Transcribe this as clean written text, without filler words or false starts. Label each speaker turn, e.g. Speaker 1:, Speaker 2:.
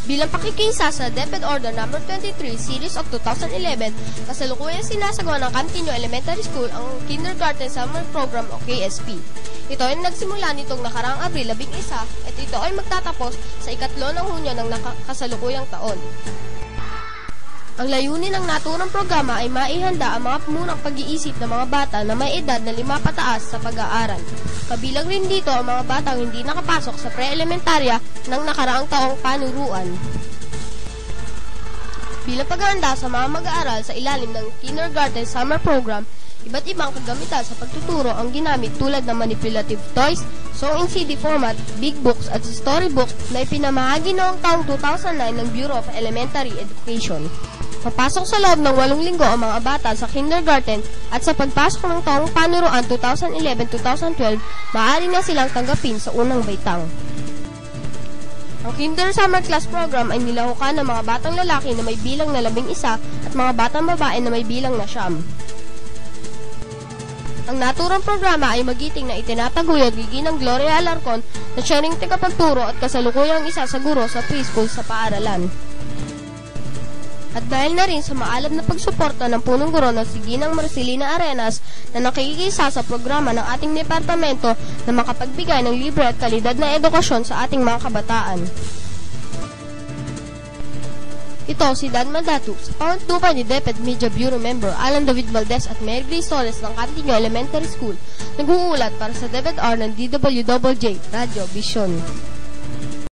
Speaker 1: Bilang pakikisa sa DepEd Order No. 23 Series of 2011, kasalukuyang sinasagawa ng Cantinio Elementary School ang Kindergarten Summer Program o KSP. Ito ay nagsimula nitong nakaraang Abril 11 at ito ay magtatapos sa ikatlo ng Hunyo ng kasalukuyang taon. Ang layunin ng naturang programa ay maihanda ang mga pamunang pag-iisip ng mga bata na may edad na 5 pataas sa pag-aaral. Kabilang rin dito ang mga batang hindi nakapasok sa pre-elementarya ng nakaraang taong panuruan. Bilang paghahanda sa mga mag-aaral sa ilalim ng Kindergarten Summer Program, iba't ibang kagamitan sa pagtuturo ang ginamit tulad ng manipulative toys, song in CD format, big books at storybooks na ipinamahagi noong taong 2009 ng Bureau of Elementary Education. Papasok sa loob ng 8 linggo ang mga bata sa kindergarten at sa pagpasok ng taong panuruan 2011-2012, maaari na silang tanggapin sa unang baitang. Ang Kinder Summer Class Program ay nilahukan ng mga batang lalaki na may bilang na 11 at mga batang babae na may bilang na 9. Ang naturang programa ay magiting na itinataguyod Giginang Gloria Alarcon na siya ring tagapagturo at kasalukuyang isa sa guro sa preschool sa paaralan. At dahil na rin sa maalab na pagsuporta ng punong guro na si Ginang Marcelina Arenas na nakikisa sa programa ng ating departamento na makapagbigay ng libre at kalidad na edukasyon sa ating mga kabataan. Ito si Dan Mandatu, sa pangatlupan ni DepEd Media Bureau Member Alan David Valdez at Mary Grace Torres ng Cantinio Elementary School, nag-uulat para sa DepEd R ng DWJJ Radio Vision.